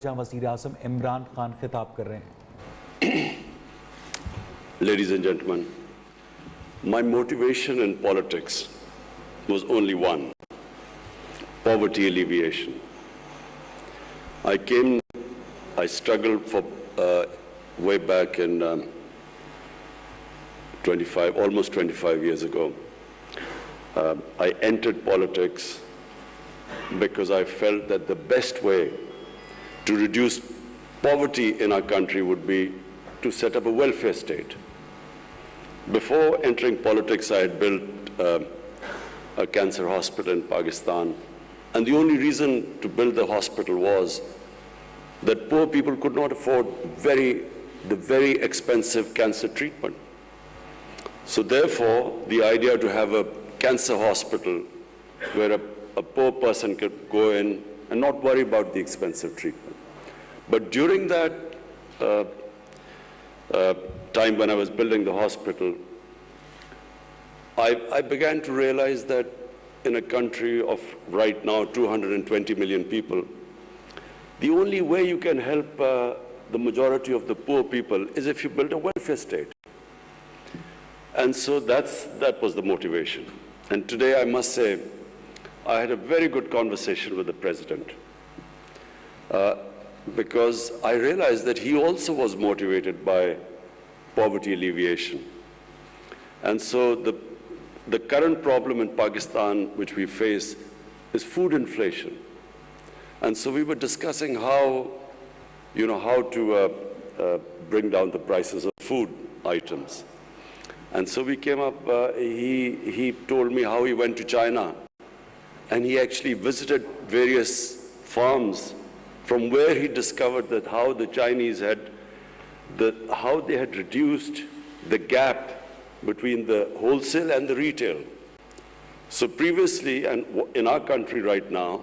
जहां वज़ीर आज़म इमरान खान खिताब कर रहे हैं। Ladies and gentlemen, my motivation in politics was only one: poverty alleviation. I struggled for way back in almost 25 years ago. I entered politics because I felt that the best way to reduce poverty in our country would be to set up a welfare state. Before entering politics, I had built a cancer hospital in Pakistan, and the only reason to build the hospital was that poor people could not afford the very expensive cancer treatment. So therefore, the idea to have a cancer hospital where a poor person could go in and not worry about the expensive treatment. But during that time when I was building the hospital, I began to realize that in a country of right now 220 million people, the only way you can help the majority of the poor people is if you build a welfare state. And so that was the motivation. And today I must say, I had a very good conversation with the President because I realized that he also was motivated by poverty alleviation. And so the current problem in Pakistan which we face is food inflation. And so we were discussing how to bring down the prices of food items. And so we came up, he told me how he went to China and he actually visited various farms from where he discovered that how the Chinese how they had reduced the gap between the wholesale and the retail. So previously, and in our country right now,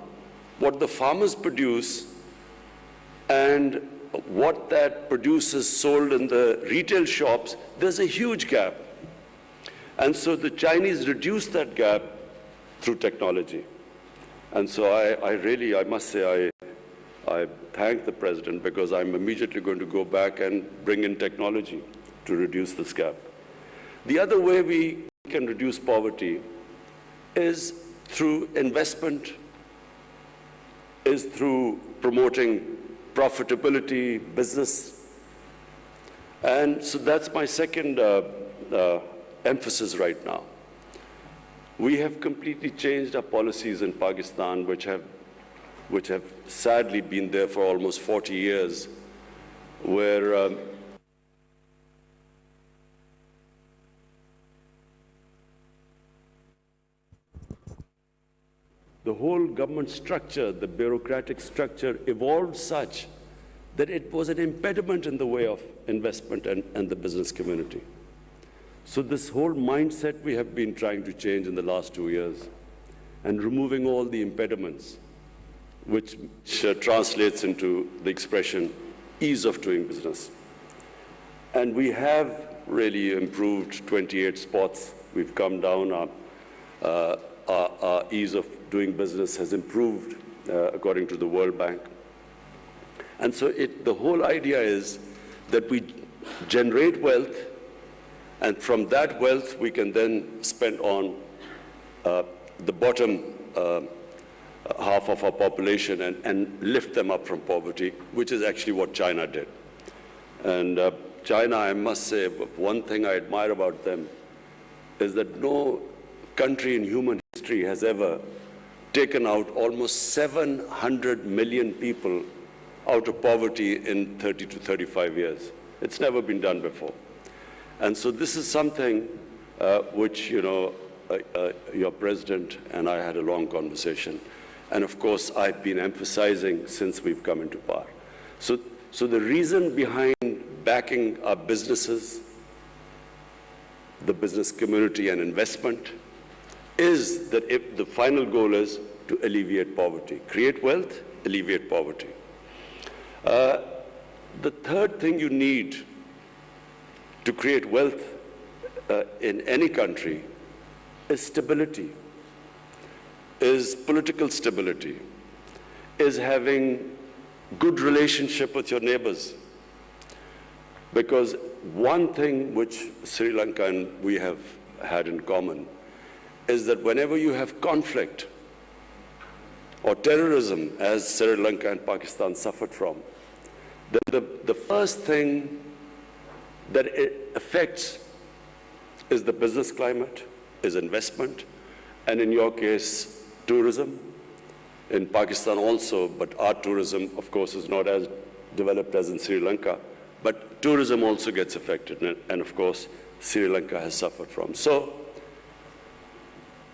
what the farmers produce and what that produce is sold in the retail shops, there's a huge gap. And so the Chinese reduced that gap through technology. And so I must say, I thank the President because I'm immediately going to go back and bring in technology to reduce this gap. The other way we can reduce poverty is through investment, is through promoting profitability, business. And so that's my second emphasis right now. We have completely changed our policies in Pakistan, which have sadly been there for almost 40 years, where the whole government structure, the bureaucratic structure evolved such that it was an impediment in the way of investment and the business community. So this whole mindset we have been trying to change in the last 2 years and removing all the impediments, which translates into the expression ease of doing business. And we have really improved 28 spots. We've come down, our ease of doing business has improved according to the World Bank. And so the whole idea is that we generate wealth, and from that wealth we can then spend on the bottom half of our population and lift them up from poverty, which is actually what China did. And China, I must say, one thing I admire about them is that no country in human history has ever taken out almost 700 million people out of poverty in 30 to 35 years. It's never been done before. And so this is something which, your President and I had a long conversation. And of course, I've been emphasizing since we've come into power. So the reason behind backing our businesses, the business community and investment, is that if the final goal is to alleviate poverty, create wealth, alleviate poverty. The third thing you need to create wealth in any country is stability, is political stability, is having good relationship with your neighbors. Because one thing which Sri Lanka and we have had in common is that whenever you have conflict or terrorism, as Sri Lanka and Pakistan suffered from, then the first thing that it affects is the business climate, is investment, and in your case, tourism. In Pakistan also, but our tourism, of course, is not as developed as in Sri Lanka, but tourism also gets affected, and of course, Sri Lanka has suffered from. So,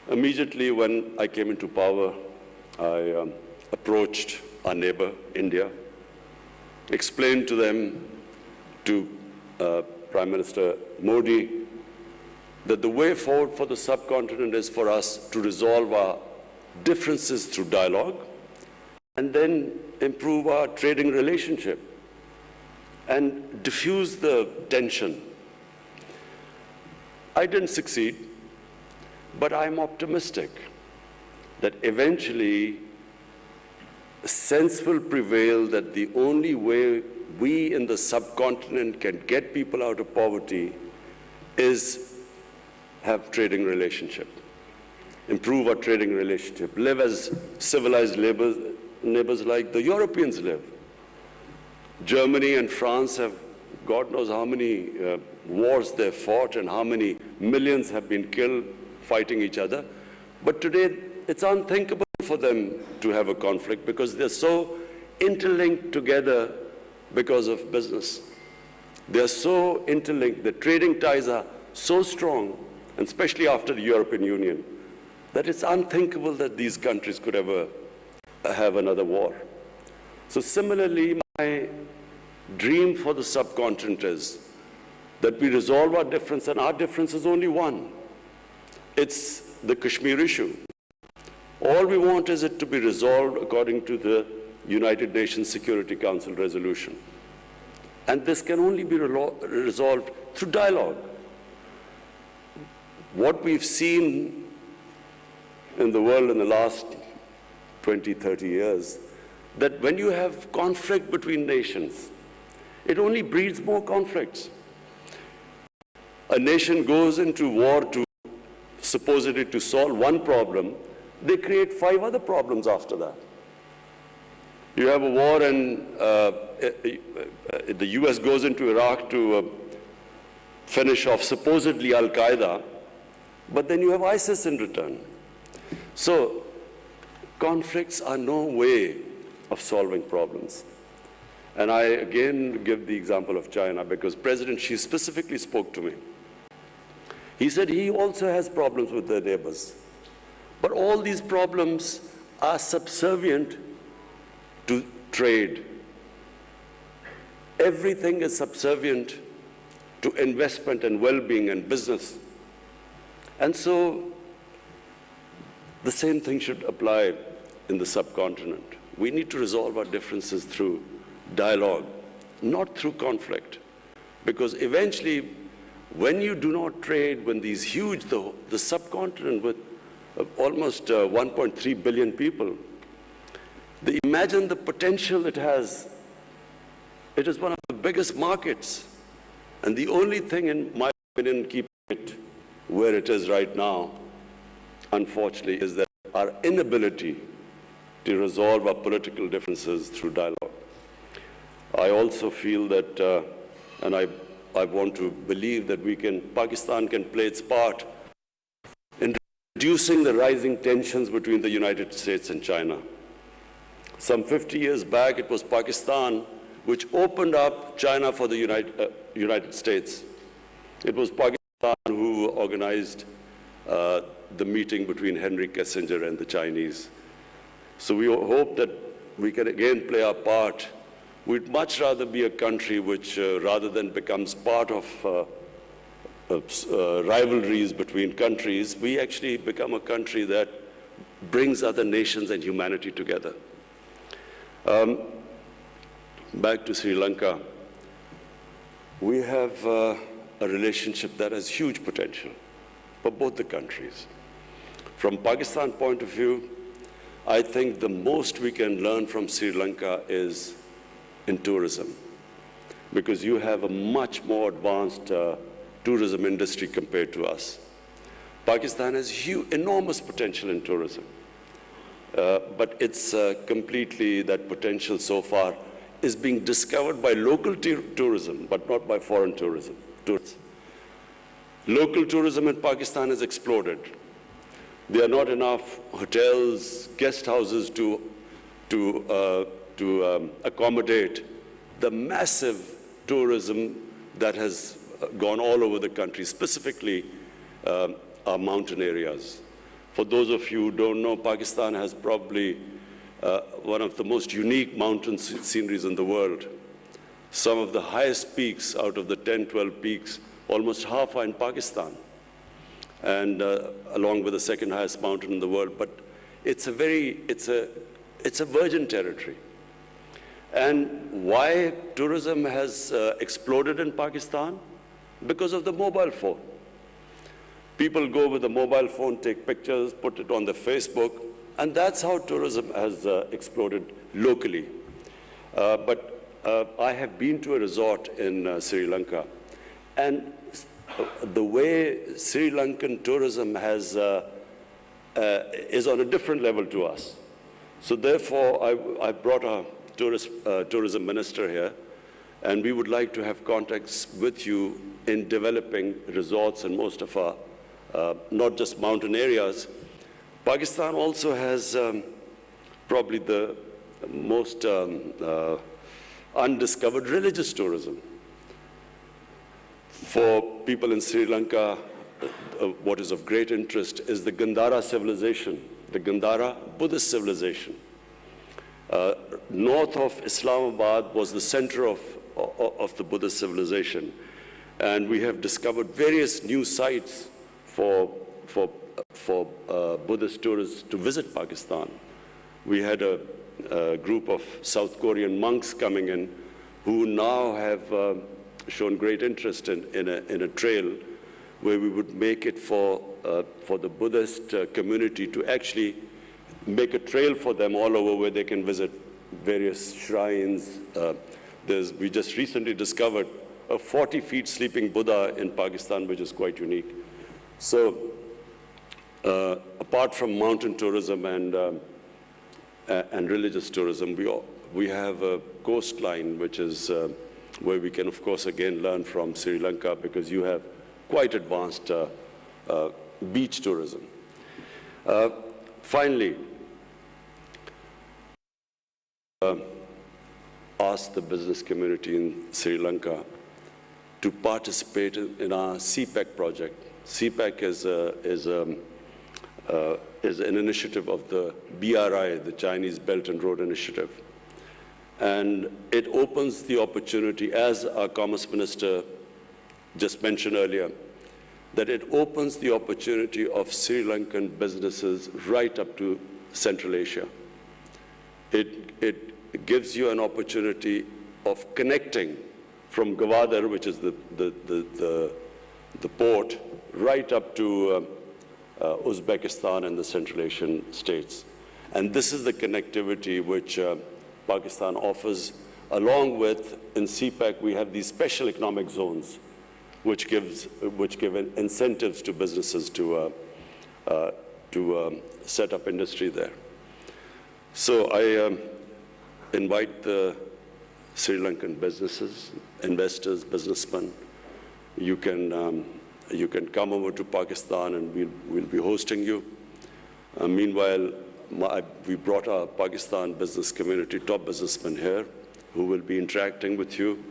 immediately when I came into power, I approached our neighbor, India, explained to them, to Prime Minister Modi, that the way forward for the subcontinent is for us to resolve our differences through dialogue and then improve our trading relationship and diffuse the tension. I didn't succeed, but I'm optimistic that eventually sense will prevail that the only way we in the subcontinent can get people out of poverty is have trading relationship, improve our trading relationship, live as civilized neighbors like the Europeans live. Germany and France have, God knows how many wars they've fought and how many millions have been killed fighting each other. But today, it's unthinkable for them to have a conflict because they're so interlinked together because of business. They're so interlinked, the trading ties are so strong, and especially after the European Union, that it's unthinkable that these countries could ever have another war. So similarly, my dream for the subcontinent is that we resolve our difference, and our difference is only one. It's the Kashmir issue. All we want is it to be resolved according to the United Nations Security Council resolution. And this can only be resolved through dialogue. What we've seen in the world in the last 20, 30 years, that when you have conflict between nations, it only breeds more conflicts. A nation goes into war to supposedly to solve one problem, they create 5 other problems after that. You have a war and the US goes into Iraq to finish off supposedly Al-Qaeda, but then you have ISIS in return. So conflicts are no way of solving problems. And I again give the example of China because President Xi specifically spoke to me. He said he also has problems with their neighbors. But all these problems are subservient to trade. Everything is subservient to investment and well-being and business. And so the same thing should apply in the subcontinent. We need to resolve our differences through dialogue, not through conflict. Because eventually, when you do not trade, when these huge, the subcontinent with almost 1.3 billion people, imagine the potential it has. It is one of the biggest markets. And the only thing, in my opinion, keeping it where it is right now, unfortunately, is that our inability to resolve our political differences through dialogue. I also feel that, and I want to believe that Pakistan can play its part in reducing the rising tensions between the United States and China. Some 50 years back, it was Pakistan which opened up China for the United States. It was Pakistan who organized the meeting between Henry Kissinger and the Chinese. So we hope that we can again play our part. We'd much rather be a country which, rather than becomes part of rivalries between countries, we actually become a country that brings other nations and humanity together. Back to Sri Lanka, we have a relationship that has huge potential for both the countries. From Pakistan point of view, I think the most we can learn from Sri Lanka is in tourism, because you have a much more advanced tourism industry compared to us. Pakistan has enormous potential in tourism, but it's completely, that potential so far is being discovered by local tourism, but not by foreign tourism. Local tourism in Pakistan has exploded. There are not enough hotels, guest houses to accommodate the massive tourism that has gone all over the country, specifically our mountain areas. For those of you who don't know, Pakistan has probably one of the most unique mountain sceneries in the world. Some of the highest peaks out of the 10, 12 peaks, almost half are in Pakistan, and along with the second highest mountain in the world. But it's a virgin territory. And why tourism has exploded in Pakistan? Because of the mobile phone. People go with a mobile phone, take pictures, put it on the Facebook, and that's how tourism has exploded locally. But I have been to a resort in Sri Lanka, and the way Sri Lankan tourism has is on a different level to us. So therefore, I brought a tourism minister here, and we would like to have contacts with you in developing resorts in most of our, not just mountain areas. Pakistan also has probably the most undiscovered religious tourism. For people in Sri Lanka, what is of great interest is the Gandhara civilization, the Gandhara Buddhist civilization. North of Islamabad was the center of the Buddhist civilization. And we have discovered various new sites for Buddhist tourists to visit Pakistan. We had a group of South Korean monks coming in who now have shown great interest in a trail where we would make it for the Buddhist community to actually make a trail for them all over where they can visit various shrines. We just recently discovered a 40-feet sleeping Buddha in Pakistan, which is quite unique. So apart from mountain tourism and religious tourism, we have a coastline, which is where we can, of course, again learn from Sri Lanka, because you have quite advanced beach tourism. Finally, ask the business community in Sri Lanka to participate in our CPEC project. CPEC is an initiative of the BRI, the Chinese Belt and Road Initiative. And it opens the opportunity, as our Commerce Minister just mentioned earlier, that it opens the opportunity of Sri Lankan businesses right up to Central Asia. It gives you an opportunity of connecting from Gwadar, which is the port, right up to Uzbekistan and the Central Asian states. And this is the connectivity which Pakistan offers, along with, in CPEC, we have these special economic zones, which give incentives to businesses to set up industry there. So I invite the Sri Lankan businesses, investors, businessmen. You can come over to Pakistan, and we'll be hosting you. Meanwhile, we brought our Pakistan business community, top businessmen here, who will be interacting with you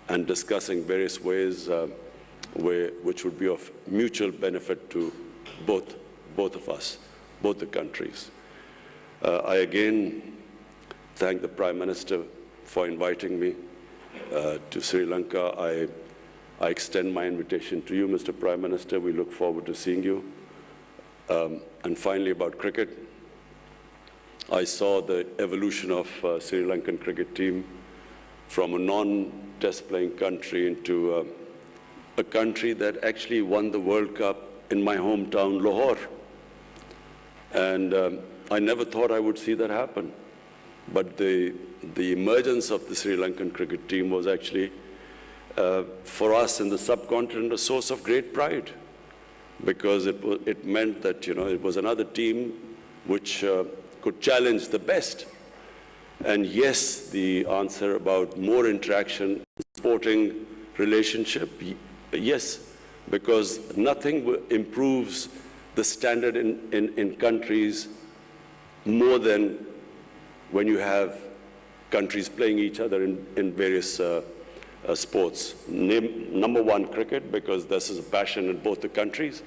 and discussing various ways which would be of mutual benefit to both of us, both the countries. I again thank the Prime Minister for inviting me to Sri Lanka. I extend my invitation to you, Mr. Prime Minister. We look forward to seeing you. And finally, about cricket. I saw the evolution of Sri Lankan cricket team from a non-test playing country into a country that actually won the World Cup in my hometown, Lahore. And I never thought I would see that happen. But the emergence of the Sri Lankan cricket team was actually, for us in the subcontinent, a source of great pride, because it meant that, it was another team which could challenge the best. And yes, the answer about more interaction, sporting relationship, yes, because nothing improves the standard in countries more than when you have countries playing each other in various sports. Number one, cricket, because this is a passion in both the countries.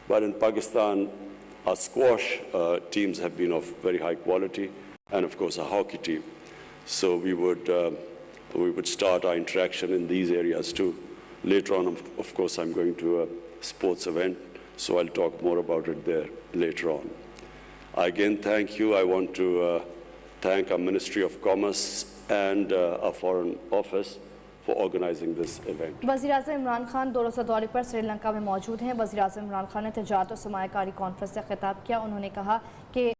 But in Pakistan, our squash teams have been of very high quality, and of course, our hockey team. So we would start our interaction in these areas too. Later on, of course, I'm going to a sports event, so I'll talk more about it there later on. Again, thank you. I want to thank our Ministry of Commerce and our Foreign Office for organizing this event. वज़ीर-ए-आज़म इमरान खान दो रोज़ा दौरे पर श्रीलंका में मौजूद हैं। वज़ीर-ए-आज़म इमरान खान ने तिजारत और सरमायाकारी कॉन्फ्रेंस से खिताब किया। उन्होंने कहा कि